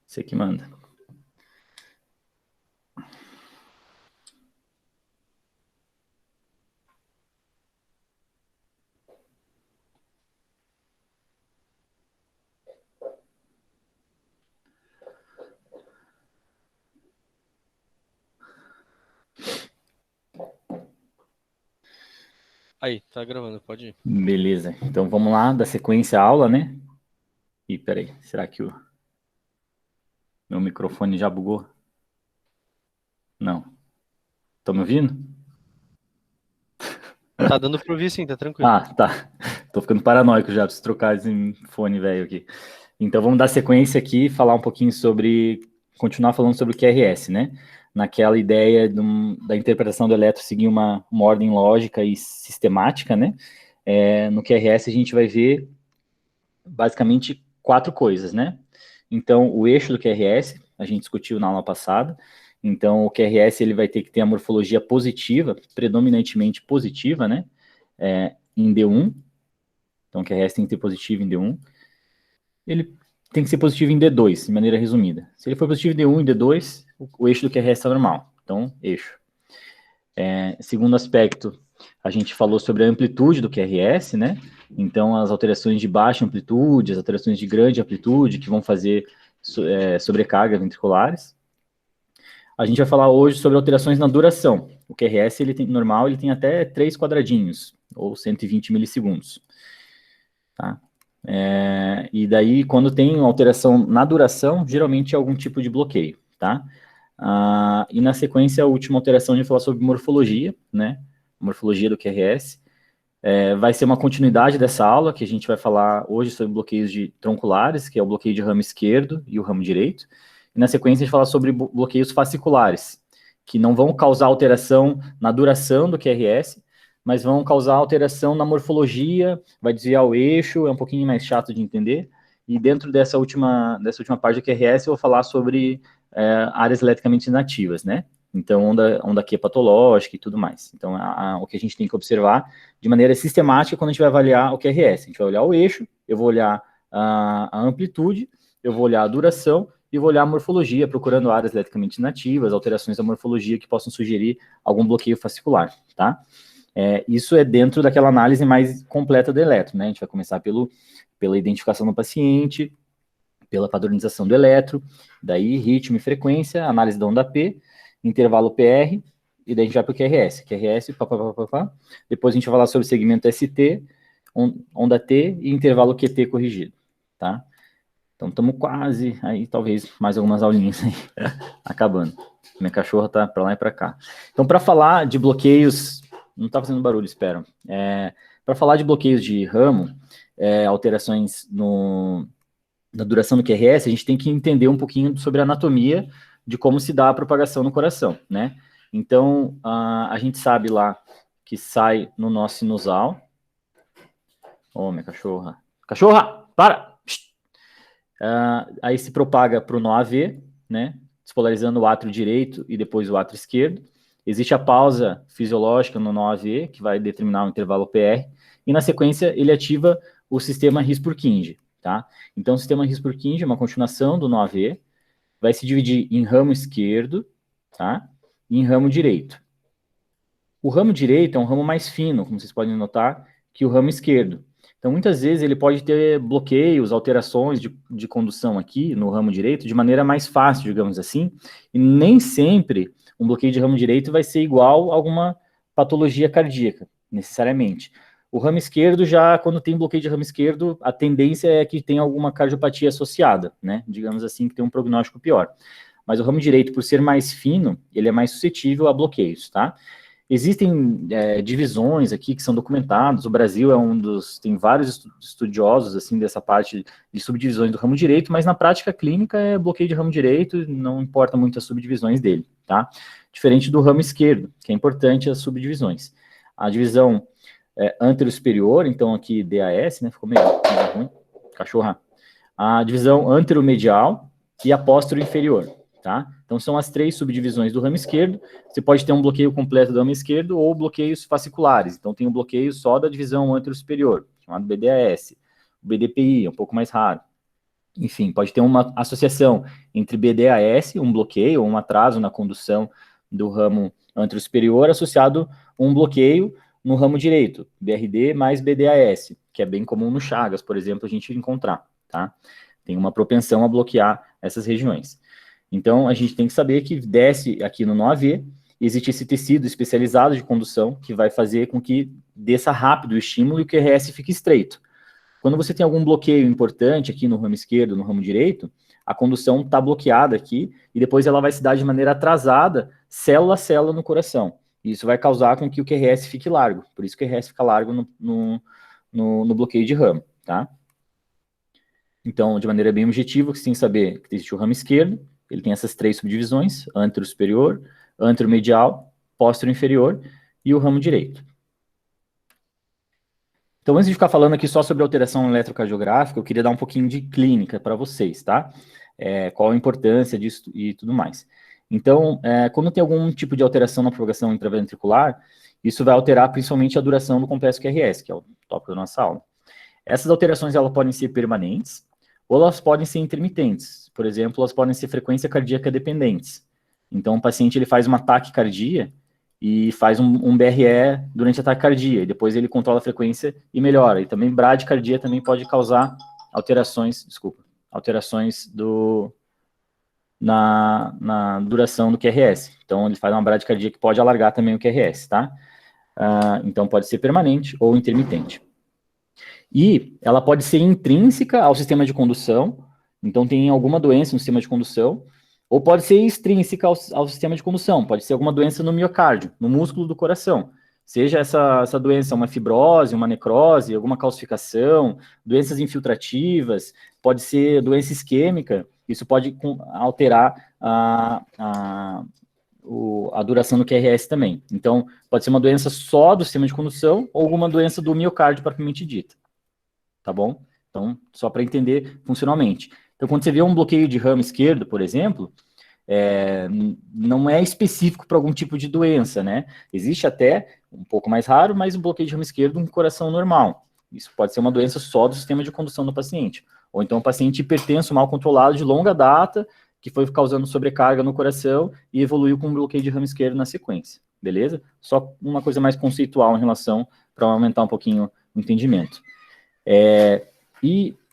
Você que manda. Aí, tá gravando, pode ir. Beleza. Então vamos lá, da sequência à aula, né? Ih, peraí, será que o meu microfone já bugou? Não. Estão me ouvindo? Tá dando pra ouvir sim, tá tranquilo. Ah, tá. Tô ficando paranoico já, preciso trocar esse fone velho aqui. Então vamos dar sequência aqui e falar um pouquinho sobre, continuar falando sobre o QRS, né? Naquela ideia da interpretação do elétron seguir uma ordem lógica e sistemática, né? No QRS a gente vai ver basicamente quatro coisas, né? Então, o eixo do QRS, a gente discutiu na aula passada. Então, o QRS ele vai ter que ter a morfologia positiva, predominantemente positiva, né? Em D1. Então, o QRS tem que ter positivo em D1. Ele tem que ser positivo em D2, de maneira resumida. Se ele for positivo em D1 e D2, o eixo do QRS está normal. Então, eixo. Segundo aspecto, a gente falou sobre a amplitude do QRS, né? Então, as alterações de baixa amplitude, as alterações de grande amplitude, que vão fazer sobrecarga ventriculares. A gente vai falar hoje sobre alterações na duração. O QRS, ele tem, normal, ele tem até 3 quadradinhos, ou 120 milissegundos. Tá? E daí, quando tem alteração na duração, geralmente é algum tipo de bloqueio, tá? E na sequência, a última alteração, a gente vai falar sobre morfologia, né? Morfologia do QRS. Vai ser uma continuidade dessa aula, que a gente vai falar hoje sobre bloqueios tronculares, que é o bloqueio de ramo esquerdo e o ramo direito. E na sequência, a gente vai falar sobre bloqueios fasciculares, que não vão causar alteração na duração do QRS, mas vão causar alteração na morfologia, vai desviar o eixo, é um pouquinho mais chato de entender. E dentro dessa última parte do QRS, eu vou falar sobre áreas eletricamente inativas, né? Então, onda Q patológica e tudo mais. Então, o que a gente tem que observar de maneira sistemática quando a gente vai avaliar o QRS. A gente vai olhar o eixo, eu vou olhar a amplitude, eu vou olhar a duração e vou olhar a morfologia, procurando áreas eletricamente inativas, alterações da morfologia que possam sugerir algum bloqueio fascicular, tá? Isso é dentro daquela análise mais completa do eletro, né? A gente vai começar pela identificação do paciente, pela padronização do eletro, daí ritmo e frequência, análise da onda P, intervalo PR, e daí a gente vai para o QRS. QRS, pá. Depois a gente vai falar sobre segmento ST, onda T e intervalo QT corrigido, tá? Então estamos quase, aí talvez mais algumas aulinhas aí, acabando. Minha cachorra tá para lá e para cá. Então, para falar de bloqueios, não tá fazendo barulho, espero. Para falar de bloqueios de ramo, alterações na duração do QRS, a gente tem que entender um pouquinho sobre a anatomia de como se dá a propagação no coração, né? Então, a gente sabe lá que sai no nó sinusal. Ô, minha cachorra. Cachorra, para! Aí se propaga para o nó AV, né? Despolarizando o átrio direito e depois o átrio esquerdo. Existe a pausa fisiológica no nó AV, que vai determinar o intervalo PR, e na sequência ele ativa o sistema His-Purkinje, tá? Então o sistema His-Purkinje é uma continuação do nó AV, vai se dividir em ramo esquerdo, tá? E em ramo direito. O ramo direito é um ramo mais fino, como vocês podem notar, que o ramo esquerdo. Então, muitas vezes, ele pode ter bloqueios, alterações de condução aqui no ramo direito de maneira mais fácil, digamos assim, e nem sempre um bloqueio de ramo direito vai ser igual a alguma patologia cardíaca, necessariamente. O ramo esquerdo, já quando tem bloqueio de ramo esquerdo, a tendência é que tenha alguma cardiopatia associada, né? Digamos assim, que tem um prognóstico pior. Mas o ramo direito, por ser mais fino, ele é mais suscetível a bloqueios, tá? Existem divisões aqui que são documentadas. O Brasil tem vários estudiosos assim dessa parte de subdivisões do ramo direito, mas na prática clínica é bloqueio de ramo direito, não importa muito as subdivisões dele, tá? Diferente do ramo esquerdo, que é importante as subdivisões. A divisão antero-superior, então aqui DAS, né? Ficou meio ruim, cachorra. A divisão anteromedial e a póstero-inferior, tá? Então, são as 3 subdivisões do ramo esquerdo. Você pode ter um bloqueio completo do ramo esquerdo ou bloqueios fasciculares. Então, tem um bloqueio só da divisão antero-superior, chamado BDAS. O BDPI é um pouco mais raro. enfim, pode ter uma associação entre BDAS, um bloqueio ou um atraso na condução do ramo anterosuperior, associado a um bloqueio no ramo direito, BRD mais BDAS, que é bem comum no Chagas, por exemplo, a gente encontrar, tá? Tem uma propensão a bloquear essas regiões. Então, a gente tem que saber que desce aqui no NOAV, existe esse tecido especializado de condução que vai fazer com que desça rápido o estímulo e o QRS fique estreito. Quando você tem algum bloqueio importante aqui no ramo esquerdo, no ramo direito, a condução está bloqueada aqui e depois ela vai se dar de maneira atrasada, célula a célula no coração. Isso vai causar com que o QRS fique largo. Por isso que o QRS fica largo no bloqueio de ramo, tá? Então, de maneira bem objetiva, você tem que saber que existe o ramo esquerdo, ele tem essas 3 subdivisões, antero-superior, antero-medial, póstero-inferior e o ramo direito. Então, antes de ficar falando aqui só sobre alteração eletrocardiográfica, eu queria dar um pouquinho de clínica para vocês, tá? Qual a importância disso e tudo mais. Então, quando tem algum tipo de alteração na propagação intraventricular, isso vai alterar principalmente a duração do complexo QRS, que é o tópico da nossa aula. Essas alterações, elas podem ser permanentes, ou elas podem ser intermitentes. Por exemplo, elas podem ser frequência cardíaca dependentes. Então, o paciente ele faz uma taquicardia e faz um BRE durante a taquicardia, e depois ele controla a frequência e melhora. E também bradicardia também pode causar alterações na duração do QRS. Então, ele faz uma bradicardia que pode alargar também o QRS, tá? Então, pode ser permanente ou intermitente. E ela pode ser intrínseca ao sistema de condução, então tem alguma doença no sistema de condução, ou pode ser extrínseca ao sistema de condução, pode ser alguma doença no miocárdio, no músculo do coração. Seja essa doença uma fibrose, uma necrose, alguma calcificação, doenças infiltrativas, pode ser doença isquêmica, isso pode alterar a duração do QRS também. Então, pode ser uma doença só do sistema de condução ou alguma doença do miocárdio propriamente dita. Tá bom? Então, só para entender funcionalmente. Então, quando você vê um bloqueio de ramo esquerdo, por exemplo, não é específico para algum tipo de doença, né? Existe até, um pouco mais raro, mas um bloqueio de ramo esquerdo, um coração normal. Isso pode ser uma doença só do sistema de condução do paciente. Ou então um paciente hipertenso mal controlado de longa data, que foi causando sobrecarga no coração e evoluiu com um bloqueio de ramo esquerdo na sequência. Beleza? Só uma coisa mais conceitual em relação, para aumentar um pouquinho o entendimento.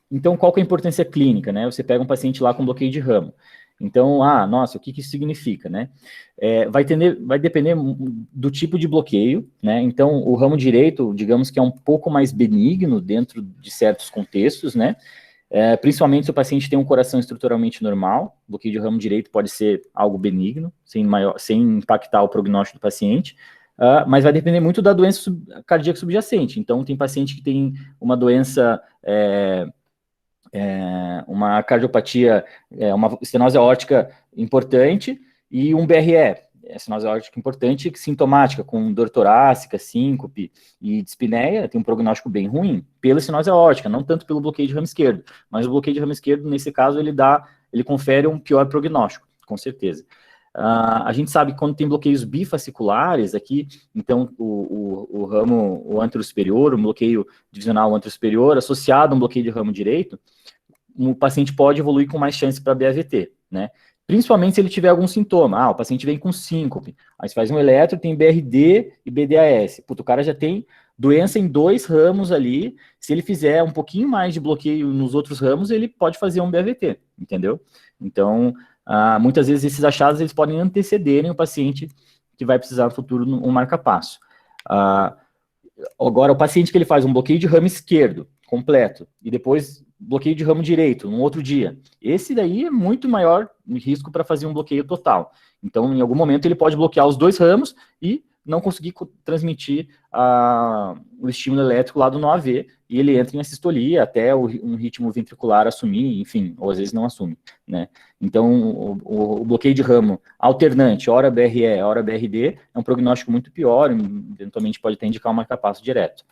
Então, qual que é a importância clínica, né? Você pega um paciente lá com bloqueio de ramo. Então, nossa, o que isso significa, né? Vai depender do tipo de bloqueio, né? Então, o ramo direito, digamos que é um pouco mais benigno dentro de certos contextos, né? Principalmente se o paciente tem um coração estruturalmente normal, o bloqueio de ramo direito pode ser algo benigno, sem impactar o prognóstico do paciente, mas vai depender muito da doença cardíaca subjacente. Então, tem paciente que tem uma doença, uma cardiopatia, uma estenose aórtica importante e um BRE, estenose aórtica importante, sintomática, com dor torácica, síncope e dispneia, tem um prognóstico bem ruim, pela estenose aórtica, não tanto pelo bloqueio de ramo esquerdo, mas o bloqueio de ramo esquerdo, nesse caso, ele confere um pior prognóstico, com certeza. A gente sabe que quando tem bloqueios bifasciculares aqui, então o ramo, o antero-superior, o bloqueio divisional antero-superior, associado a um bloqueio de ramo direito, o paciente pode evoluir com mais chance para BAVT, né? Principalmente se ele tiver algum sintoma. O paciente vem com síncope, aí você faz um eletro, tem BRD e BDAS. Puta, o cara já tem doença em 2 ramos ali, se ele fizer um pouquinho mais de bloqueio nos outros ramos, ele pode fazer um BAVT, entendeu? Então, muitas vezes esses achados eles podem antecederem o paciente que vai precisar no futuro um marca-passo. Agora, o paciente que ele faz um bloqueio de ramo esquerdo completo e depois bloqueio de ramo direito, num outro dia, esse daí é muito maior risco para fazer um bloqueio total. Então, em algum momento, ele pode bloquear os 2 ramos e não conseguir transmitir o estímulo elétrico lá do NOAV, e ele entra em assistolia até um ritmo ventricular assumir, enfim, ou às vezes não assume, né? Então, o bloqueio de ramo alternante, hora BRE, hora BRD, é um prognóstico muito pior, eventualmente pode até indicar um marca-passo direto.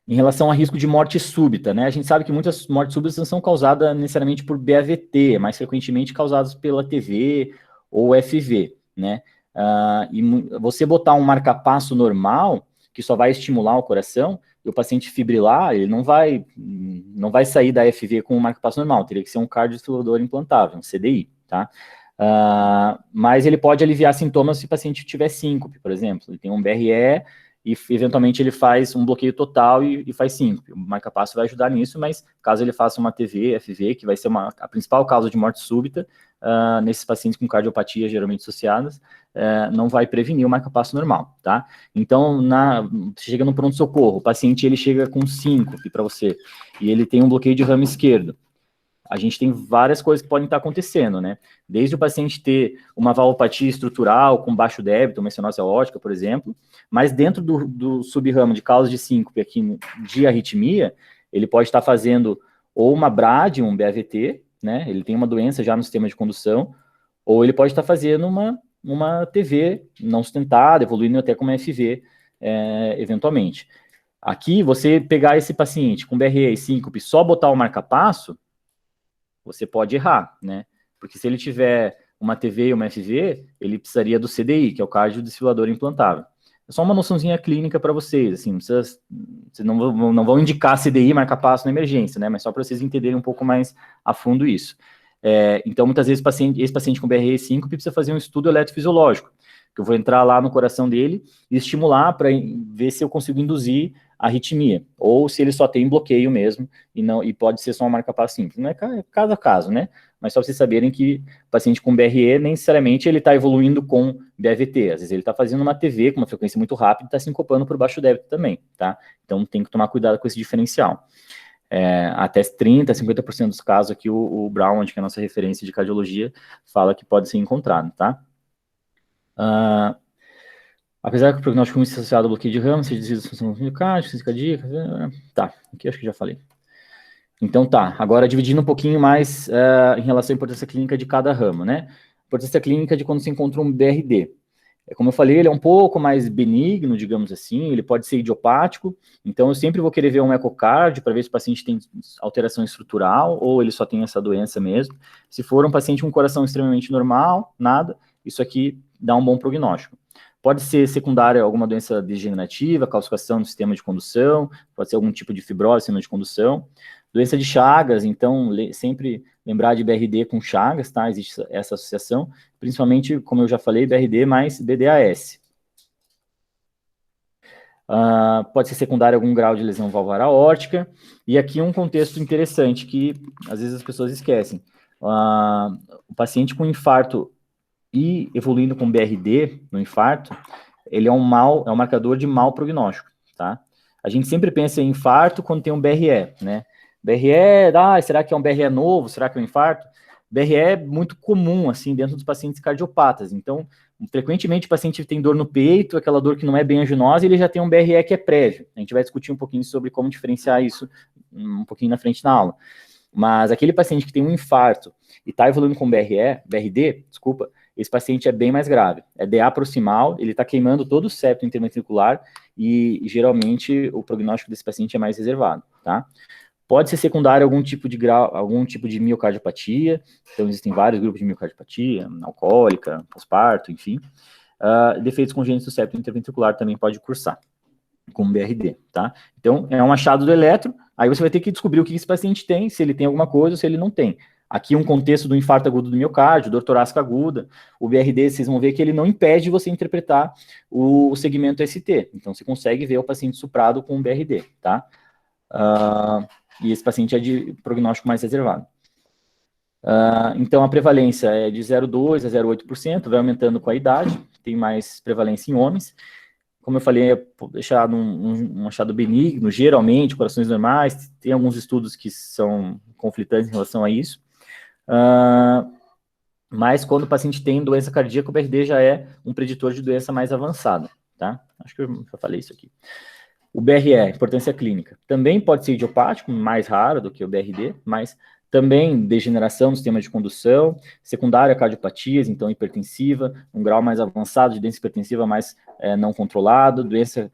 Em relação a risco de morte súbita, né? A gente sabe que muitas mortes súbitas não são causadas necessariamente por BAVT, mais frequentemente causadas pela TV ou FV, né? E você botar um marca-passo normal, que só vai estimular o coração, e o paciente fibrilar, ele não vai sair da FV com um marca-passo normal, teria que ser um cardiodesfibrilador implantável, um CDI, tá? Mas ele pode aliviar sintomas se o paciente tiver síncope, por exemplo, ele tem um BRE e eventualmente ele faz um bloqueio total e faz síncope. O marca-passo vai ajudar nisso, mas caso ele faça uma TV, FV, que vai ser a principal causa de morte súbita, nesses pacientes com cardiopatia geralmente associadas, não vai prevenir o marca-passo normal, tá? Então, chega no pronto-socorro, o paciente ele chega com síncope para você, e ele tem um bloqueio de ramo esquerdo. A gente tem várias coisas que podem estar acontecendo, né? Desde o paciente ter uma valvopatia estrutural com baixo débito, uma estenose aórtica, por exemplo, mas dentro do subramo de causa de síncope aqui de arritmia, ele pode estar fazendo ou uma BRAD, um BAVT, né? Ele tem uma doença já no sistema de condução, ou ele pode estar fazendo uma TV não sustentada, evoluindo até como FV, eventualmente. Aqui, você pegar esse paciente com BRE e síncope, só botar o marca-passo, você pode errar, né? Porque se ele tiver uma TV e uma FV, ele precisaria do CDI, que é o cardiodesfibrilador implantável. É só uma noçãozinha clínica para vocês, assim, vocês não vão indicar CDI, marca-passo na emergência, né? Mas só para vocês entenderem um pouco mais a fundo isso. Então, muitas vezes, esse paciente com BRE 5 precisa fazer um estudo eletrofisiológico, que eu vou entrar lá no coração dele e estimular para ver se eu consigo induzir a arritmia, ou se ele só tem bloqueio mesmo, e pode ser só uma marca-passo simples. Não é caso a caso, né? Mas só para vocês saberem que o paciente com BRE, nem necessariamente ele está evoluindo com BAVT, às vezes ele está fazendo uma TV com uma frequência muito rápida e está sincopando por baixo débito também, tá? Então tem que tomar cuidado com esse diferencial. Até 30%, 50% dos casos aqui, o Brown, que é a nossa referência de cardiologia, fala que pode ser encontrado, tá? Apesar que o prognóstico muito associado ao bloqueio de ramo, seja desvio da função miocárdio, ciência cardíaca, tá, aqui acho que já falei. Então tá, agora dividindo um pouquinho mais em relação à importância clínica de cada ramo, né? Importância clínica de quando se encontra um BRD. Como eu falei, ele é um pouco mais benigno, digamos assim, ele pode ser idiopático, então eu sempre vou querer ver um ecocardio para ver se o paciente tem alteração estrutural ou ele só tem essa doença mesmo. Se for um paciente com coração extremamente normal, nada, isso aqui dá um bom prognóstico. Pode ser secundária a alguma doença degenerativa, calcificação do sistema de condução, pode ser algum tipo de fibrose do sistema de condução. Doença de Chagas, então, sempre lembrar de BRD com Chagas, tá? Existe essa associação, principalmente, como eu já falei, BRD mais BDAS. Pode ser secundária a algum grau de lesão valvular aórtica. E aqui um contexto interessante que, às vezes, as pessoas esquecem. O paciente com infarto e evoluindo com BRD no infarto, ele é um marcador de mau prognóstico, tá? A gente sempre pensa em infarto quando tem um BRE, né? BRE, será que é um BRE novo? Será que é um infarto? BRE é muito comum, assim, dentro dos pacientes cardiopatas. Então, frequentemente o paciente tem dor no peito, aquela dor que não é bem anginosa, e ele já tem um BRE que é prévio. A gente vai discutir um pouquinho sobre como diferenciar isso um pouquinho na frente na aula. Mas aquele paciente que tem um infarto e está evoluindo com BRD, esse paciente é bem mais grave. É DA proximal, ele está queimando todo o septo interventricular e geralmente o prognóstico desse paciente é mais reservado, tá? Pode ser secundário a algum tipo de miocardiopatia, então existem vários grupos de miocardiopatia, alcoólica, pós-parto, enfim. Defeitos congênitos do septo interventricular também pode cursar com BRD, tá? Então, é um achado do eletro, aí você vai ter que descobrir o que esse paciente tem, se ele tem alguma coisa ou se ele não tem. Aqui um contexto do infarto agudo do miocárdio, dor torácica aguda, o BRD, vocês vão ver que ele não impede você interpretar o segmento ST, então você consegue ver o paciente suprado com BRD, tá? E esse paciente é de prognóstico mais reservado. Então, a prevalência é de 0,2% a 0,8%, vai aumentando com a idade, tem mais prevalência em homens. Como eu falei, é deixado um achado benigno, geralmente, corações normais, tem alguns estudos que são conflitantes em relação a isso. Mas quando o paciente tem doença cardíaca, o BRD já é um preditor de doença mais avançada, tá? Acho que eu já falei isso aqui. O BRE, importância clínica, também pode ser idiopático, mais raro do que o BRD, mas também degeneração do sistema de condução, secundária a cardiopatias, então hipertensiva, um grau mais avançado de doença hipertensiva mais não controlado, doença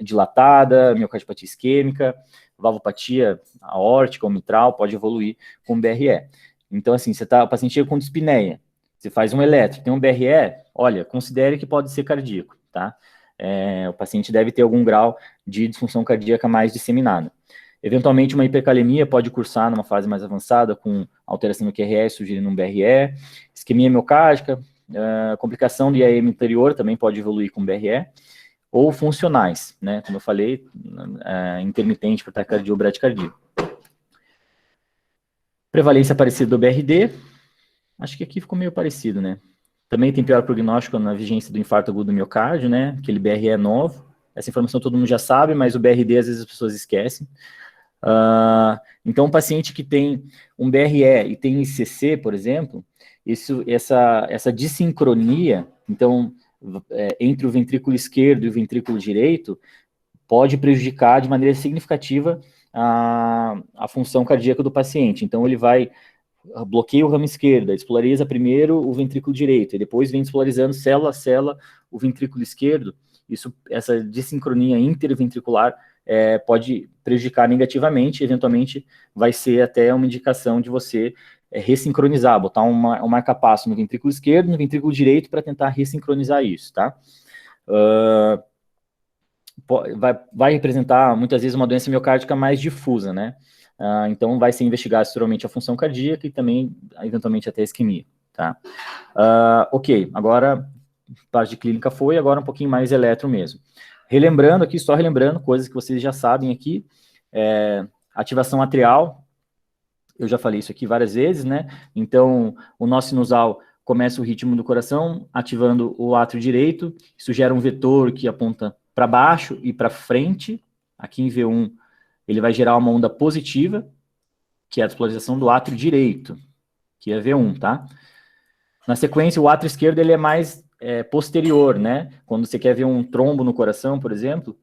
dilatada, miocardiopatia isquêmica, valvopatia aórtica ou mitral, pode evoluir com BRE. Então, assim, o paciente chega com dispneia, você faz um eletro, tem um BRE, olha, considere que pode ser cardíaco, tá? o paciente deve ter algum grau de disfunção cardíaca mais disseminada. Eventualmente, uma hipercalemia pode cursar numa fase mais avançada com alteração no QRS, sugerindo um BRE, isquemia miocárdica, complicação do IAM anterior também pode evoluir com BRE, ou funcionais, né, como eu falei, intermitente para taquicardia ou bradicardia. Prevalência parecida do BRD, acho que aqui ficou meio parecido, né? Também tem pior prognóstico na vigência do infarto agudo do miocárdio, né? Aquele BRE novo. Essa informação todo mundo já sabe, mas o BRD às vezes as pessoas esquecem. Então, um paciente que tem um BRE e tem ICC, por exemplo, essa dissincronia, então, entre o ventrículo esquerdo e o ventrículo direito, pode prejudicar de maneira significativa a função cardíaca do paciente. Então, ele vai bloqueia o ramo esquerdo, despolariza primeiro o ventrículo direito, e depois vem despolarizando célula a célula o ventrículo esquerdo. Essa dissincronia interventricular pode prejudicar negativamente, eventualmente vai ser até uma indicação de você ressincronizar, botar um marca-passo no ventrículo esquerdo, no ventrículo direito, para tentar ressincronizar isso, tá? Vai representar, muitas vezes, uma doença miocárdica mais difusa, né? Então, vai ser investigado estruturalmente a função cardíaca e também, eventualmente, até a isquemia, tá? Ok, agora, parte de clínica foi, agora um pouquinho mais eletro mesmo. Relembrando aqui, só relembrando, coisas que vocês já sabem aqui, ativação atrial, eu já falei isso aqui várias vezes, né? Então, o nó sinusal começa o ritmo do coração, ativando o átrio direito, isso gera um vetor que aponta para baixo e para frente, aqui em V1, ele vai gerar uma onda positiva, que é a despolarização do átrio direito, que é V1, tá? Na sequência, o átrio esquerdo ele é mais posterior, né? Quando você quer ver um trombo no coração, por exemplo,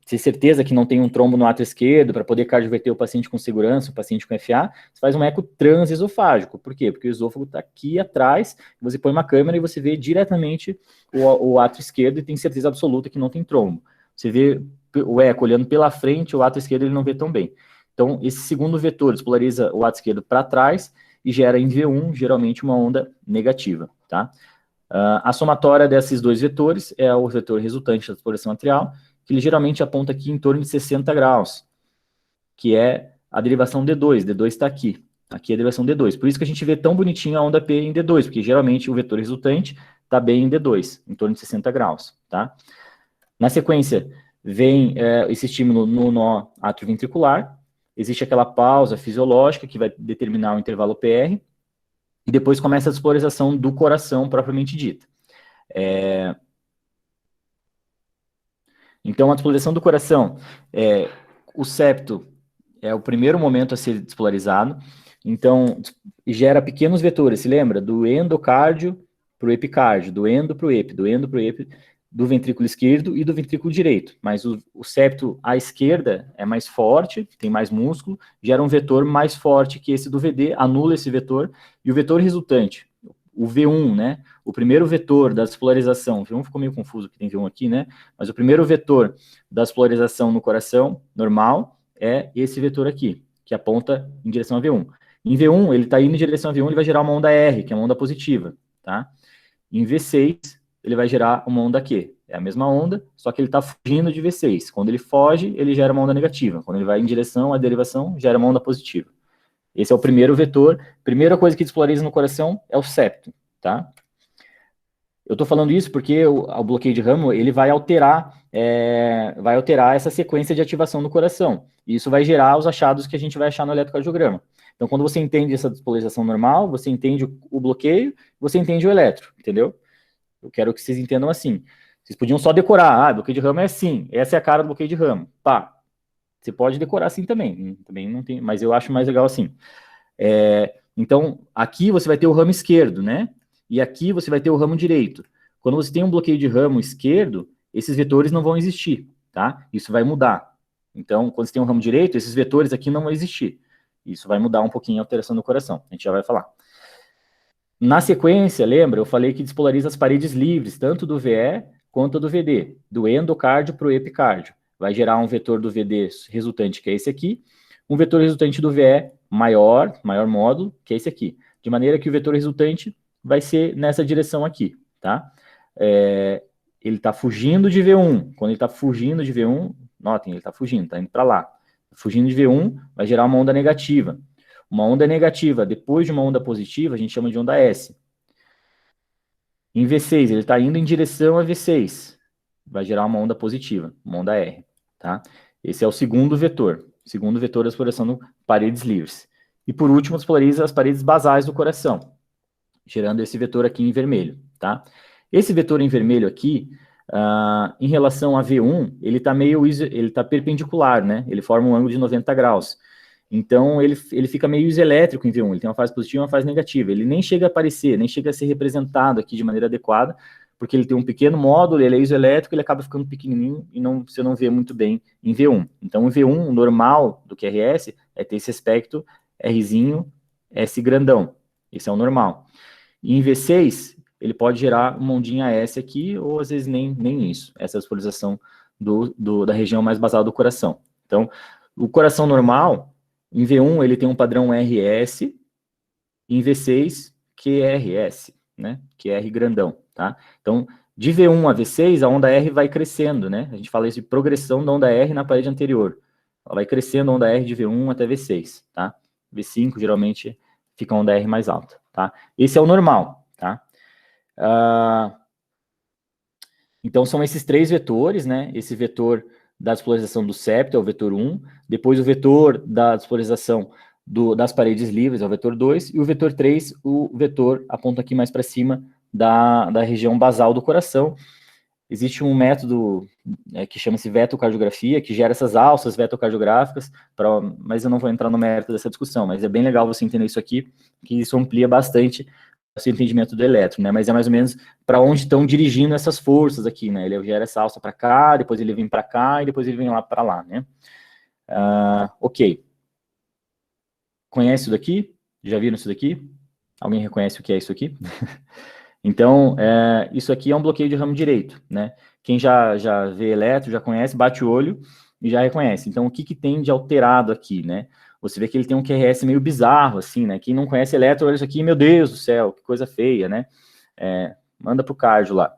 ter certeza que não tem um trombo no átrio esquerdo, para poder cardioverter o paciente com segurança, o paciente com FA, você faz um eco transesofágico. Por quê? Porque o esôfago está aqui atrás, você põe uma câmera e você vê diretamente o átrio esquerdo e tem certeza absoluta que não tem trombo. Você vê o eco olhando pela frente, o átrio esquerdo ele não vê tão bem. Então, esse segundo vetor despolariza o átrio esquerdo para trás e gera em V1, geralmente, uma onda negativa, tá? A somatória desses dois vetores é o vetor resultante da despolarização atrial, que ele geralmente aponta aqui em torno de 60 graus, que é a derivação D2. D2 está aqui. Aqui é a derivação D2. Por isso que a gente vê tão bonitinho a onda P em D2, porque geralmente o vetor resultante está bem em D2, em torno de 60 graus, tá? Na sequência, vem esse estímulo no nó atrioventricular, existe aquela pausa fisiológica que vai determinar o intervalo PR, e depois começa a despolarização do coração propriamente dita. Então, a despolarização do coração, o septo é o primeiro momento a ser despolarizado, então, gera pequenos vetores, se lembra? Do endocárdio para o epicárdio, do endo para o epi, do endo para o epi, do ventrículo esquerdo e do ventrículo direito, mas o septo à esquerda é mais forte, tem mais músculo, gera um vetor mais forte que esse do VD, anula esse vetor, e o vetor resultante, o V1, né, o primeiro vetor da despolarização, o V1 ficou meio confuso, porque tem V1 aqui, né, mas o primeiro vetor da despolarização no coração, normal, é esse vetor aqui, que aponta em direção a V1. Em V1, ele está indo em direção a V1, ele vai gerar uma onda R, que é uma onda positiva, tá? Em V6, ele vai gerar uma onda Q. É a mesma onda, só que ele está fugindo de V6. Quando ele foge, ele gera uma onda negativa. Quando ele vai em direção à derivação, gera uma onda positiva. Esse é o primeiro vetor. Primeira coisa que despolariza no coração é o septo, tá? Eu estou falando isso porque o bloqueio de ramo, ele vai alterar essa sequência de ativação no coração. E isso vai gerar os achados que a gente vai achar no eletrocardiograma. Então, quando você entende essa despolarização normal, você entende o bloqueio, você entende o eletro, entendeu? Eu quero que vocês entendam assim. Vocês podiam só decorar, bloqueio de ramo é assim, essa é a cara do bloqueio de ramo. Pá, você pode decorar assim também não tem, mas eu acho mais legal assim. Então, aqui você vai ter o ramo esquerdo, né? E aqui você vai ter o ramo direito. Quando você tem um bloqueio de ramo esquerdo, esses vetores não vão existir, tá? Isso vai mudar. Então, quando você tem um ramo direito, esses vetores aqui não vão existir. Isso vai mudar um pouquinho a alteração do coração. A gente já vai falar. Na sequência, lembra? Eu falei que despolariza as paredes livres, tanto do VE quanto do VD, do endocárdio para o epicárdio. Vai gerar um vetor do VD resultante, que é esse aqui, um vetor resultante do VE maior módulo, que é esse aqui. De maneira que o vetor resultante vai ser nessa direção aqui, tá? ele está fugindo de V1. Quando ele está fugindo de V1, notem, ele está fugindo, está indo para lá. Fugindo de V1, vai gerar uma onda negativa. Uma onda negativa, depois de uma onda positiva, a gente chama de onda S. Em V6, ele está indo em direção a V6. Vai gerar uma onda positiva, uma onda R. Tá? Esse é o segundo vetor da exploração de paredes livres. E por último, expolariza as paredes basais do coração, gerando esse vetor aqui em vermelho. Tá? Esse vetor em vermelho aqui, em relação a V1, ele está perpendicular, né? Ele forma um ângulo de 90 graus. Então, ele fica meio isoelétrico em V1, ele tem uma fase positiva e uma fase negativa. Ele nem chega a aparecer, nem chega a ser representado aqui de maneira adequada, porque ele tem um pequeno módulo, ele é isoelétrico, ele acaba ficando pequenininho e você não vê muito bem em V1. Então, o V1 normal do QRS é ter esse aspecto Rzinho, S grandão. Esse é o normal. E em V6, ele pode gerar uma ondinha S aqui, ou às vezes nem isso. Essa é a expolarização da região mais basal do coração. Então, o coração normal, em V1 ele tem um padrão RS, em V6 QRS, né? QR grandão, tá? Então, de V1 a V6, a onda R vai crescendo, né? A gente fala isso de progressão da onda R na parede anterior. Ela vai crescendo a onda R de V1 até V6, tá? V5 geralmente fica a onda R mais alta, tá? Esse é o normal, tá? Então, são esses três vetores, né? Esse vetor da despolarização do septo é o vetor 1, depois o vetor da despolarização das paredes livres é o vetor 2, e o vetor 3, o vetor aponta aqui mais para cima da região basal do coração. Existe um método que chama-se vetocardiografia, que gera essas alças vetocardiográficas, mas eu não vou entrar no mérito dessa discussão, mas é bem legal você entender isso aqui, que isso amplia bastante o seu entendimento do elétron, né? Mas é mais ou menos para onde estão dirigindo essas forças aqui, né? Ele gera essa alça para cá, depois ele vem para cá, e depois ele vem lá para lá, né? Ok. Conhece isso daqui? Já viram isso daqui? Alguém reconhece o que é isso aqui? Então, isso aqui é um bloqueio de ramo direito, né? Quem já vê eletro, já conhece, bate o olho e já reconhece. Então, o que tem de alterado aqui, né? Você vê que ele tem um QRS meio bizarro, assim, né? Quem não conhece eletro, olha isso aqui, meu Deus do céu, que coisa feia, né? Manda pro cardio lá.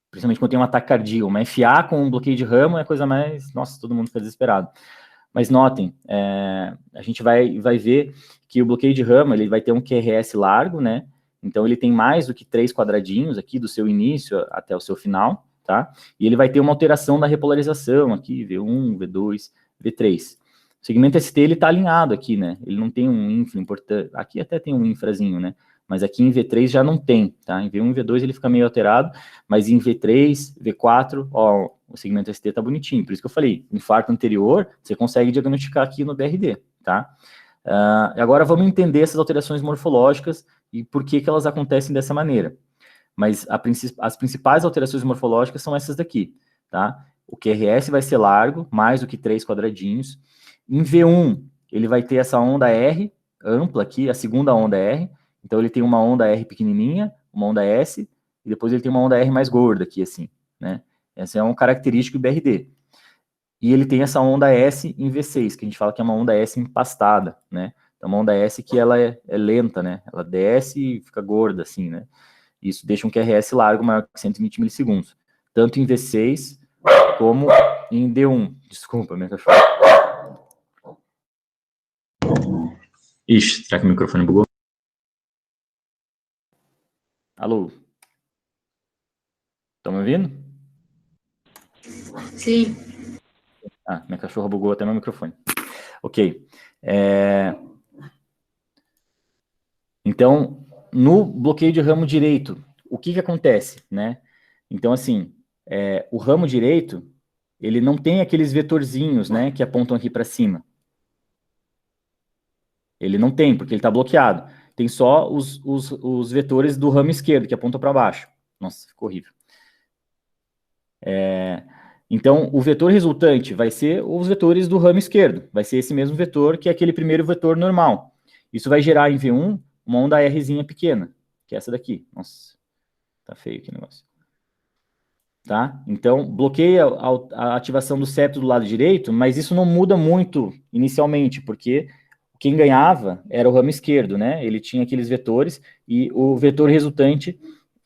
Principalmente quando tem um ataque cardíaco. Mas FA com um bloqueio de ramo é a coisa mais... Nossa, todo mundo fica desesperado. Mas notem, a gente vai ver que o bloqueio de ramo, ele vai ter um QRS largo, né? Então, ele tem mais do que 3 quadradinhos aqui, do seu início até o seu final, tá? E ele vai ter uma alteração da repolarização aqui, V1, V2, V3. O segmento ST, ele tá alinhado aqui, né? Ele não tem um infra importante. Aqui até tem um infrazinho, né? Mas aqui em V3 já não tem, tá? Em V1 e V2 ele fica meio alterado, mas em V3, V4, ó, o segmento ST tá bonitinho. Por isso que eu falei, infarto anterior, você consegue diagnosticar aqui no BRD, tá? Agora vamos entender essas alterações morfológicas e por que elas acontecem dessa maneira. Mas as principais alterações morfológicas são essas daqui, tá? O QRS vai ser largo, mais do que 3 quadradinhos. Em V1, ele vai ter essa onda R ampla aqui, a segunda onda R. Então, ele tem uma onda R pequenininha, uma onda S, e depois ele tem uma onda R mais gorda aqui, assim, né? Essa é uma característica do BRD. E ele tem essa onda S em V6, que a gente fala que é uma onda S empastada, né? Então, uma onda S que ela é lenta, né? Ela desce e fica gorda, assim, né? Isso deixa um QRS largo maior que 120 milissegundos. Tanto em V6 como em D1. Desculpa, minha cachorra. Ixi, será que o microfone bugou? Alô? Estão me ouvindo? Sim. Minha cachorra bugou até meu microfone. Ok. Então, no bloqueio de ramo direito, o que acontece, né? Então, assim, o ramo direito, ele não tem aqueles vetorzinhos, né, que apontam aqui para cima. Ele não tem, porque ele está bloqueado. Tem só os vetores do ramo esquerdo, que apontam para baixo. Nossa, ficou horrível. Então, o vetor resultante vai ser os vetores do ramo esquerdo. Vai ser esse mesmo vetor que é aquele primeiro vetor normal. Isso vai gerar em V1 uma onda Rzinha pequena, que é essa daqui. Nossa, tá feio aqui o negócio. Tá? Então, bloqueia a ativação do septo do lado direito, mas isso não muda muito inicialmente, porque quem ganhava era o ramo esquerdo, né? Ele tinha aqueles vetores e o vetor resultante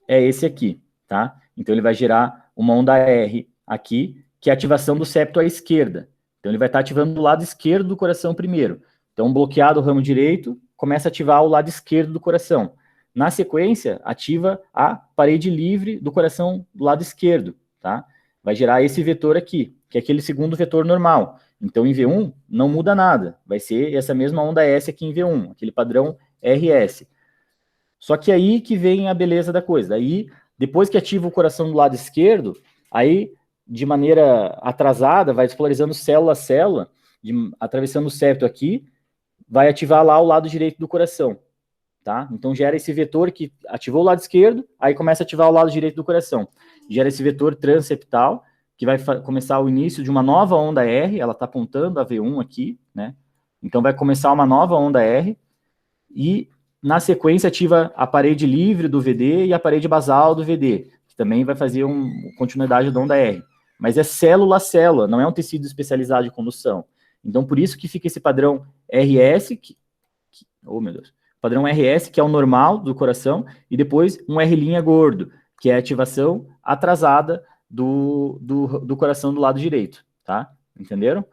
é esse aqui, tá? Então, ele vai gerar uma onda R aqui, que é a ativação do septo à esquerda. Então, ele vai estar ativando do lado esquerdo do coração primeiro. Então, bloqueado o ramo direito, começa a ativar o lado esquerdo do coração. Na sequência, ativa a parede livre do coração do lado esquerdo, tá? Vai gerar esse vetor aqui, que é aquele segundo vetor normal. Então, em V1, não muda nada. Vai ser essa mesma onda S aqui em V1, aquele padrão RS. Só que aí que vem a beleza da coisa. Aí, depois que ativa o coração do lado esquerdo, aí, de maneira atrasada, vai despolarizando célula a célula, atravessando o septo aqui, vai ativar lá o lado direito do coração. Tá? Então, gera esse vetor que ativou o lado esquerdo, aí começa a ativar o lado direito do coração. Gera esse vetor transeptal, que vai começar o início de uma nova onda R, ela está apontando a V1 aqui, né? Então, vai começar uma nova onda R, e, na sequência, ativa a parede livre do VD e a parede basal do VD, que também vai fazer uma continuidade da onda R. Mas é célula a célula, não é um tecido especializado de condução. Então, por isso que fica esse padrão RS, oh, meu Deus, padrão RS, que é o normal do coração, e depois um R' gordo, que é a ativação atrasada do coração do lado direito, tá? Entenderam?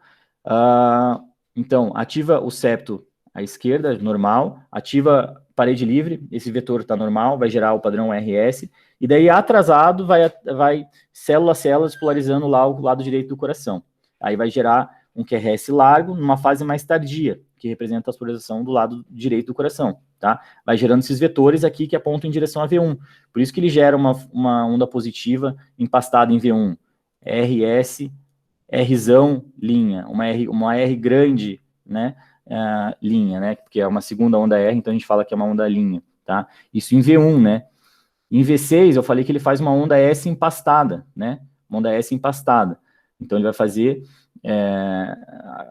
Então, ativa o septo à esquerda, normal, ativa parede livre, esse vetor está normal, vai gerar o padrão RS, e daí atrasado vai célula a célula despolarizando lá o lado direito do coração. Aí vai gerar um QRS largo numa fase mais tardia, que representa a despolarização do lado direito do coração, tá? Vai gerando esses vetores aqui que apontam em direção a V1. Por isso que ele gera uma onda positiva empastada em V1. RS, Rzão, linha. Uma R grande, né? Linha, né? Porque é uma segunda onda R, então a gente fala que é uma onda linha, tá? Isso em V1, né? Em V6, eu falei que ele faz uma onda S empastada, né? Uma onda S empastada. Então ele vai fazer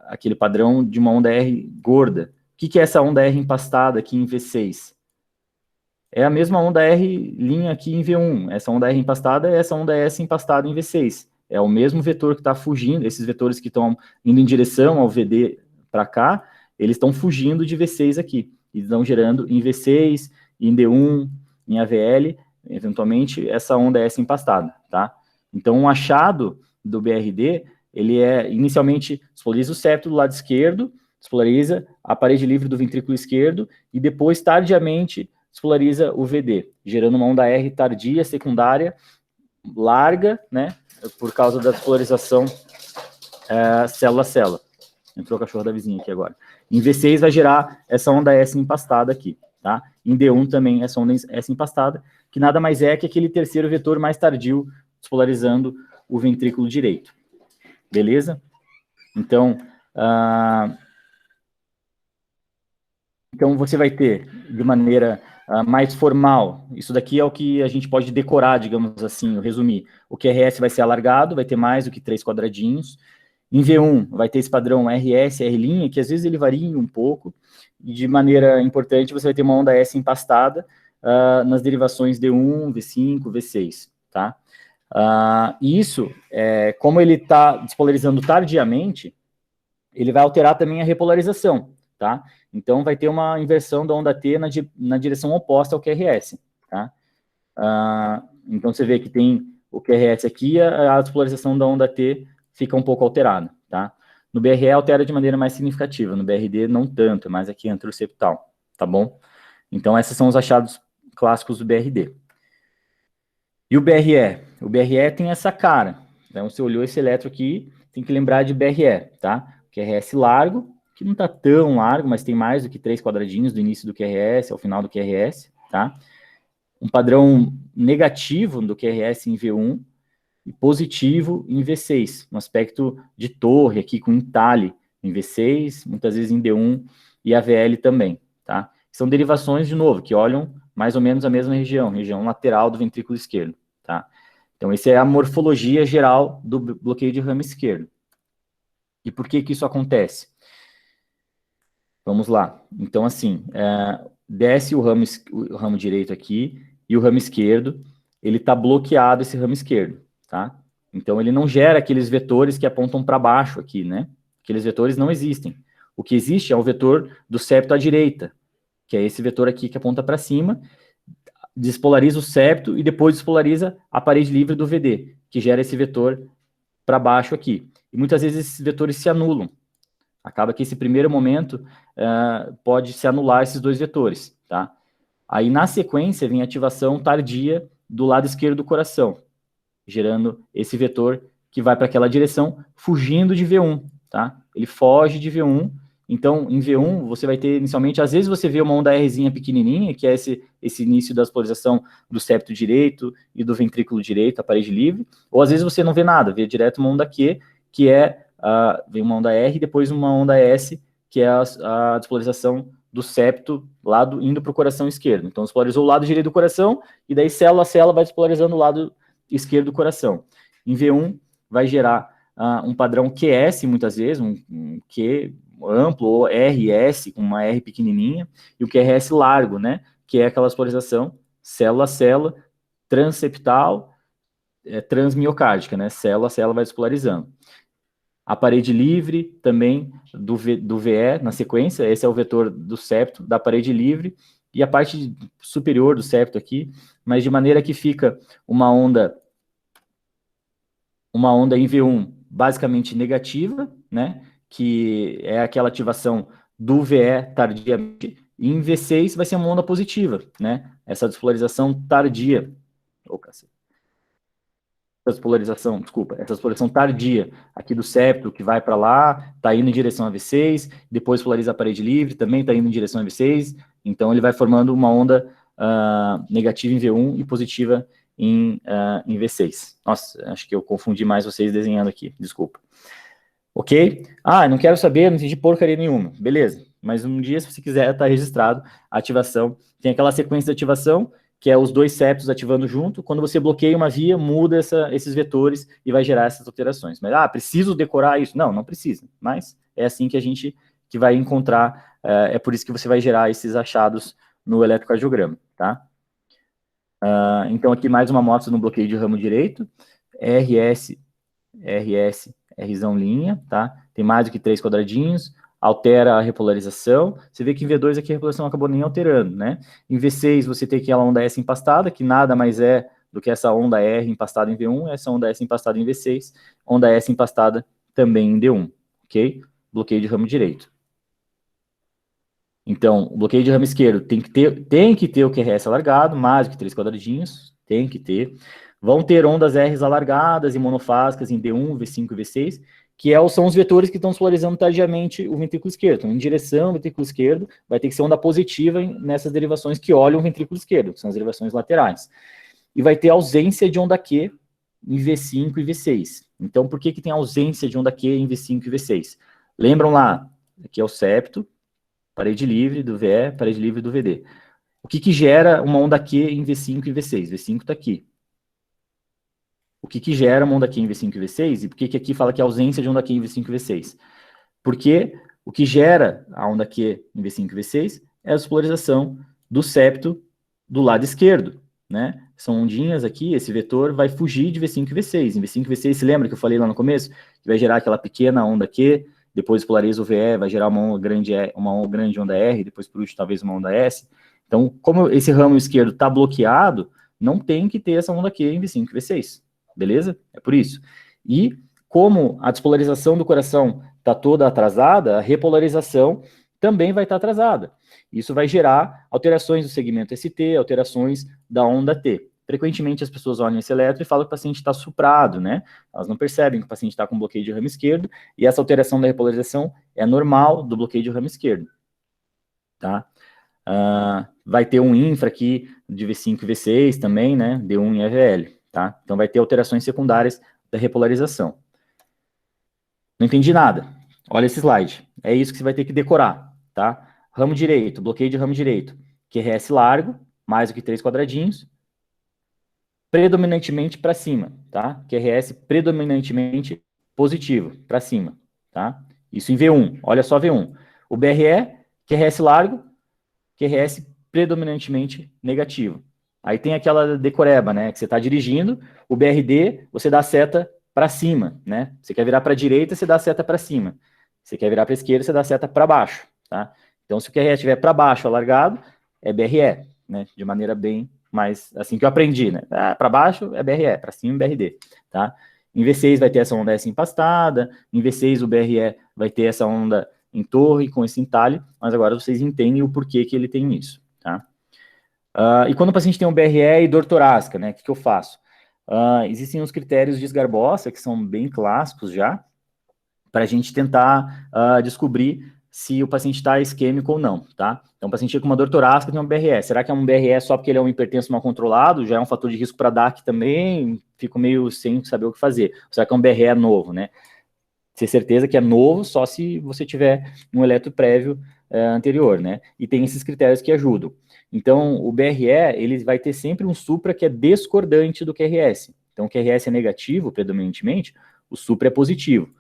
aquele padrão de uma onda R gorda. O que é essa onda R empastada aqui em V6? É a mesma onda R linha aqui em V1. Essa onda R empastada é essa onda S empastada em V6. É o mesmo vetor que está fugindo, esses vetores que estão indo em direção ao VD para cá, eles estão fugindo de V6 aqui. E estão gerando em V6, em D1, em AVL, eventualmente, essa onda S empastada, tá? Então, um achado do BRD, ele inicialmente, despolariza o septo do lado esquerdo, despolariza a parede livre do ventrículo esquerdo, e depois, tardiamente, despolariza o VD, gerando uma onda R tardia, secundária, larga, né, por causa da despolarização célula a célula. Entrou o cachorro da vizinha aqui agora. Em V6 vai gerar essa onda S empastada aqui, tá? Em D1 também essa onda S empastada, que nada mais é que aquele terceiro vetor mais tardio, despolarizando o ventrículo direito. Beleza? Então, então você vai ter, de maneira mais formal, isso daqui é o que a gente pode decorar, digamos assim, resumir. O QRS vai ser alargado, vai ter mais do que 3 quadradinhos. Em V1 vai ter esse padrão RS, R', que às vezes ele varia um pouco, e de maneira importante você vai ter uma onda S empastada nas derivações D1, V5, V6, tá? Isso, como ele está despolarizando tardiamente, ele vai alterar também a repolarização, tá? Então, vai ter uma inversão da onda T na direção oposta ao QRS, tá? Então, você vê que tem o QRS aqui, a despolarização da onda T fica um pouco alterada, tá? No BRE altera de maneira mais significativa, no BRD não tanto, mas aqui entra o septal, tá bom? Então, esses são os achados clássicos do BRD. E o BRE? O BRE tem essa cara. Então, você olhou esse eletro aqui, tem que lembrar de BRE, tá? QRS largo, que não está tão largo, mas tem mais do que 3 quadradinhos do início do QRS ao final do QRS, tá? Um padrão negativo do QRS em V1 e positivo em V6, um aspecto de torre aqui com entalhe em V6, muitas vezes em D1 e AVL também, tá? São derivações, de novo, que olham mais ou menos a mesma região lateral do ventrículo esquerdo, tá? Então, essa é a morfologia geral do bloqueio de ramo esquerdo. E por que isso acontece? Vamos lá. Então, assim, desce o ramo direito aqui e o ramo esquerdo, ele está bloqueado, esse ramo esquerdo, tá? Então, ele não gera aqueles vetores que apontam para baixo aqui, né? Aqueles vetores não existem. O que existe é o vetor do septo à direita, que é esse vetor aqui que aponta para cima. despolariza o septo e depois despolariza a parede livre do VD, que gera esse vetor para baixo aqui. E muitas vezes esses vetores se anulam. Acaba que esse primeiro momento pode se anular esses dois vetores, tá? Aí, na sequência, vem a ativação tardia do lado esquerdo do coração, gerando esse vetor que vai para aquela direção, fugindo de V1, tá? Ele foge de V1, então, em V1, você vai ter, inicialmente, às vezes você vê uma onda Rzinha pequenininha, que é esse início da despolarização do septo direito e do ventrículo direito, a parede livre, ou às vezes você não vê nada, vê direto uma onda Q, que é, vem uma onda R, e depois uma onda S, que é a despolarização do septo lado indo para o coração esquerdo. Então, despolarizou o lado direito do coração, e daí célula a célula vai despolarizando o lado esquerdo do coração. Em V1, vai gerar um padrão QS, muitas vezes, um Q amplo, ou RS, com uma R pequenininha, e o QRS largo, né, que é aquela despolarização célula a célula, transeptal, transmiocárdica, né, célula a célula vai despolarizando. A parede livre também do VE na sequência, esse é o vetor do septo, da parede livre, e a parte superior do septo aqui, mas de maneira que fica uma onda em V1 basicamente negativa, né, que é aquela ativação do VE tardiamente, e em V6 vai ser uma onda positiva, né, essa despolarização tardia, essa despolarização tardia aqui do septo, que vai para lá, está indo em direção a V6, depois polariza a parede livre, também está indo em direção a V6, então ele vai formando uma onda negativa em V1 e positiva em V6. Nossa, acho que eu confundi mais vocês desenhando aqui, desculpa. Ok? Não quero saber, não entendi porcaria nenhuma. Beleza, mas um dia, se você quiser, está registrado a ativação. Tem aquela sequência de ativação, que é os dois septos ativando junto. Quando você bloqueia uma via, muda esses vetores e vai gerar essas alterações. Mas, preciso decorar isso? Não, não precisa. Mas é assim que a gente vai encontrar, é por isso que você vai gerar esses achados no eletrocardiograma, tá? Então, aqui mais uma amostra no bloqueio de ramo direito, RS, Rzão linha, tá? Tem mais do que 3 quadradinhos, altera a repolarização. Você vê que em V2 aqui a repolarização acabou nem alterando, né? Em V6 você tem aquela onda S empastada, que nada mais é do que essa onda R empastada em V1, essa onda S empastada em V6, onda S empastada também em D1, ok? Bloqueio de ramo direito. Então, o bloqueio de ramo esquerdo tem que ter o QRS alargado, mais do que 3 quadradinhos, tem que ter. Vão ter ondas R's alargadas e monofásicas em D1, V5 e V6, que são os vetores que estão despolarizando tardiamente o ventrículo esquerdo. Então, em direção ao ventrículo esquerdo, vai ter que ser onda positiva nessas derivações que olham o ventrículo esquerdo, que são as derivações laterais. E vai ter ausência de onda Q em V5 e V6. Então, por que tem ausência de onda Q em V5 e V6? Lembram lá, aqui é o septo, parede livre do VE, parede livre do VD. O que gera uma onda Q em V5 e V6? V5 está aqui. O que gera uma onda Q em V5 e V6? E por que aqui fala que é ausência de onda Q em V5 e V6? Porque o que gera a onda Q em V5 e V6 é a despolarização do septo do lado esquerdo, né? São ondinhas aqui, esse vetor vai fugir de V5 e V6. Em V5 e V6, se lembra que eu falei lá no começo? Que vai gerar aquela pequena onda Q, depois polariza o VE, vai gerar uma grande onda R, depois por último talvez uma onda S. Então, como esse ramo esquerdo está bloqueado, não tem que ter essa onda Q em V5 e V6, beleza? É por isso. E como a despolarização do coração está toda atrasada, a repolarização também vai estar atrasada. Isso vai gerar alterações do segmento ST, alterações da onda T. Frequentemente as pessoas olham esse eletro e falam que o paciente está suprado, né? Elas não percebem que o paciente está com bloqueio de ramo esquerdo, e essa alteração da repolarização é normal do bloqueio de ramo esquerdo, tá? Vai ter um infra aqui de V5 e V6 também, né? D1 e EVL, tá? Então vai ter alterações secundárias da repolarização. Não entendi nada. Olha esse slide. É isso que você vai ter que decorar, tá? Ramo direito, bloqueio de ramo direito. QRS largo, mais do que 3 quadradinhos, predominantemente para cima, tá? QRS predominantemente positivo, para cima, tá? Isso em V1, olha só V1. O BRE, QRS largo, QRS predominantemente negativo. Aí tem aquela decoreba, né, que você está dirigindo, o BRD, você dá a seta para cima, né? Você quer virar para a direita, você dá a seta para cima. Você quer virar para a esquerda, você dá a seta para baixo, tá? Então, se o QRS estiver para baixo, alargado, é BRE, né? De maneira bem mas assim que eu aprendi, né? Para baixo é BRE, para cima é BRD, tá? Em V6 vai ter essa onda S empastada, em V6 o BRE vai ter essa onda em torre com esse entalhe, mas agora vocês entendem o porquê que ele tem isso, tá? E quando o paciente tem um BRE e dor torácica, né, o que eu faço? Existem os critérios de Sgarbossa, que são bem clássicos já, para a gente tentar descobrir se o paciente está isquêmico ou não, tá? Então, o paciente chega com uma dor torácica e tem um BRE. Será que é um BRE só porque ele é um hipertenso mal controlado? Já é um fator de risco para DAC também? Fico meio sem saber o que fazer. Ou será que é um BRE novo, né? Ter certeza que é novo só se você tiver um eletro prévio anterior, né? E tem esses critérios que ajudam. Então, o BRE, ele vai ter sempre um supra que é discordante do QRS. Então, o QRS é negativo, predominantemente, o supra é positivo.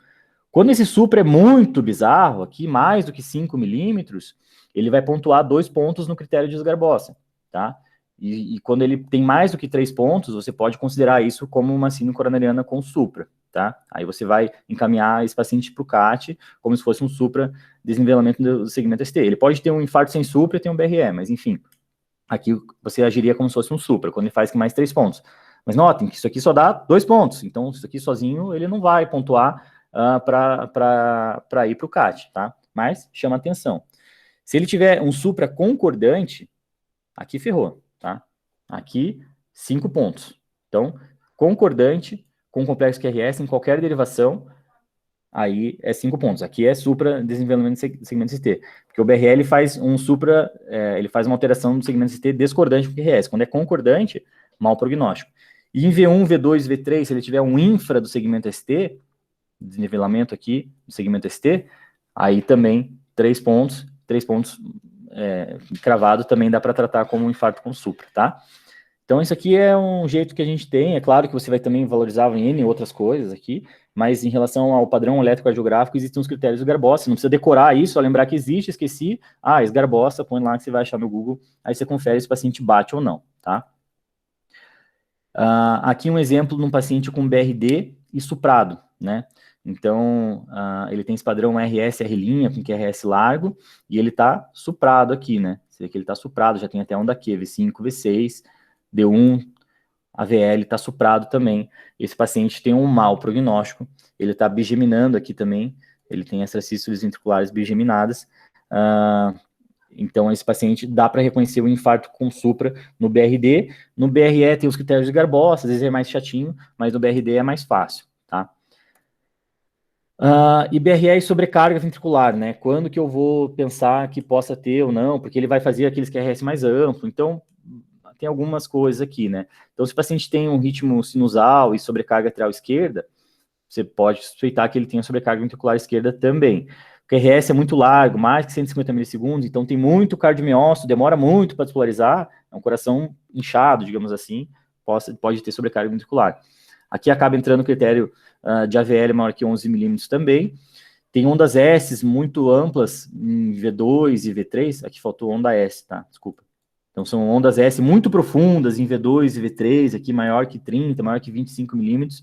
Quando esse supra é muito bizarro, aqui mais do que 5 milímetros, ele vai pontuar 2 pontos no critério de Sgarbossa, tá? E quando ele tem mais do que 3 pontos, você pode considerar isso como uma síndrome coronariana com supra, tá? Aí você vai encaminhar esse paciente para o CAT como se fosse um supra desnivelamento do segmento ST. Ele pode ter um infarto sem supra e ter um BRE, mas enfim, aqui você agiria como se fosse um supra, quando ele faz que mais 3 pontos. Mas notem que isso aqui só dá 2 pontos, então isso aqui sozinho ele não vai pontuar para ir para o CAT, tá? Mas chama atenção. Se ele tiver um supra concordante, aqui ferrou, tá? Aqui, 5 pontos. Então, concordante com complexo QRS em qualquer derivação, aí é 5 pontos. Aqui é supra desenvolvimento do segmento ST. Porque o BRL faz um supra, ele faz uma alteração do segmento ST discordante com o QRS. Quando é concordante, mau prognóstico. E em V1, V2, V3, se ele tiver um infra do segmento ST, desnivelamento aqui do segmento ST, aí também 3 pontos cravado também dá para tratar como um infarto com supra, tá? Então isso aqui é um jeito que a gente tem, é claro que você vai também valorizar em N outras coisas aqui, mas em relação ao padrão eletrocardiográfico existem os critérios do Sgarbossa, não precisa decorar isso, só lembrar que existe, esqueci, Sgarbossa, põe lá que você vai achar no Google, aí você confere se o paciente bate ou não, tá? Aqui um exemplo de um paciente com BRD e suprado, né? Então, ele tem esse padrão RS, R' com QRS largo, e ele está suprado aqui, né? Você vê que ele está suprado, já tem até onda Q, V5, V6, D1, AVL está suprado também. Esse paciente tem um mau prognóstico, ele está bigeminando aqui também, ele tem essas sístoles ventriculares bigeminadas, então esse paciente dá para reconhecer o infarto com supra no BRD, no BRE tem os critérios de Sgarbossa, às vezes é mais chatinho, mas no BRD é mais fácil, tá? E BRE e sobrecarga ventricular, né? Quando que eu vou pensar que possa ter ou não, porque ele vai fazer aqueles QRS mais amplo, então tem algumas coisas aqui, né? Então, se o paciente tem um ritmo sinusal e sobrecarga atrial esquerda, você pode suspeitar que ele tenha sobrecarga ventricular esquerda também. O QRS é muito largo, mais que 150 milissegundos, então tem muito cardiomiócito, demora muito para despolarizar, é um coração inchado, digamos assim, pode ter sobrecarga ventricular. Aqui acaba entrando o critério de AVL maior que 11 milímetros também. Tem ondas S muito amplas em V2 e V3. Aqui faltou onda S, tá? Desculpa. Então são ondas S muito profundas em V2 e V3, aqui maior que 30, maior que 25 milímetros.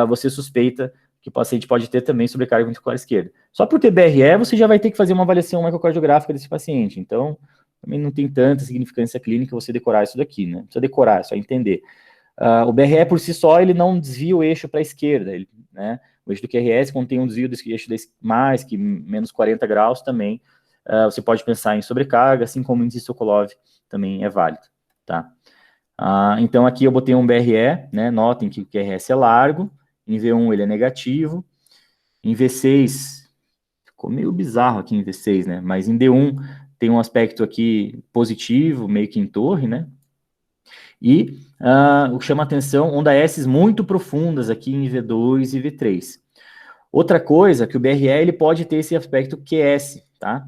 Você suspeita que o paciente pode ter também sobrecarga ventricular esquerda. Só por ter BRE, você já vai ter que fazer uma avaliação ecocardiográfica desse paciente. Então, também não tem tanta significância clínica você decorar isso daqui, né? Não precisa decorar, é só entender. O BRE por si só, ele não desvia o eixo para a esquerda, né? O eixo do QRS, quando tem um desvio do eixo mais que menos 40 graus também, você pode pensar em sobrecarga, assim como o índice Sokolov também é válido, tá? Então aqui eu botei um BRE, né? Notem que o QRS é largo, em V1 ele é negativo, em V6, ficou meio bizarro aqui em V6, né? Mas em D1 tem um aspecto aqui positivo, meio que em torre, né? E o que chama atenção, onda S muito profundas aqui em V2 e V3. Outra coisa, que o BRE ele pode ter esse aspecto QS, tá?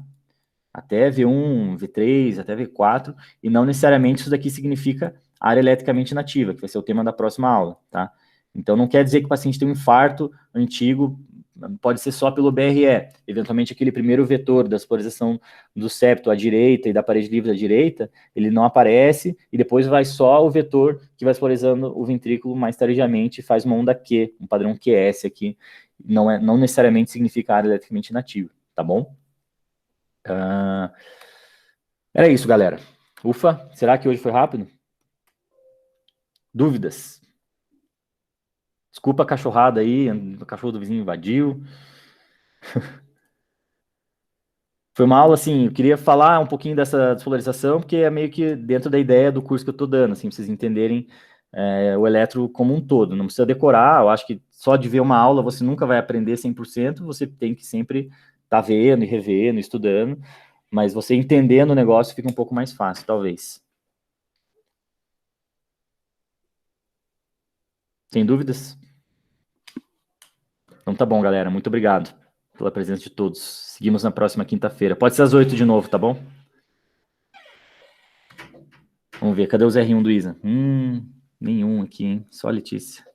Até V1, V3, até V4, e não necessariamente isso daqui significa área eletricamente nativa, que vai ser o tema da próxima aula, tá? Então não quer dizer que o paciente tem um infarto antigo, pode ser só pelo BRE, eventualmente aquele primeiro vetor da polarização do septo à direita e da parede livre à direita, ele não aparece, e depois vai só o vetor que vai polarizando o ventrículo mais tardiamente e faz uma onda Q, um padrão QS aqui, não necessariamente significa área eletricamente nativa, tá bom? Era isso, galera. Ufa, será que hoje foi rápido? Dúvidas? Desculpa a cachorrada aí, o cachorro do vizinho invadiu. Foi uma aula, assim, eu queria falar um pouquinho dessa despolarização, porque é meio que dentro da ideia do curso que eu estou dando, assim, pra vocês entenderem o eletro como um todo. Não precisa decorar, eu acho que só de ver uma aula você nunca vai aprender 100%, você tem que sempre estar vendo e revendo, estudando, mas você entendendo o negócio fica um pouco mais fácil, talvez. Tem dúvidas? Então tá bom, galera. Muito obrigado pela presença de todos. Seguimos na próxima quinta-feira. Pode ser às 8 de novo, tá bom? Vamos ver. Cadê os R1 do Isa? Nenhum aqui, hein? Só a Letícia.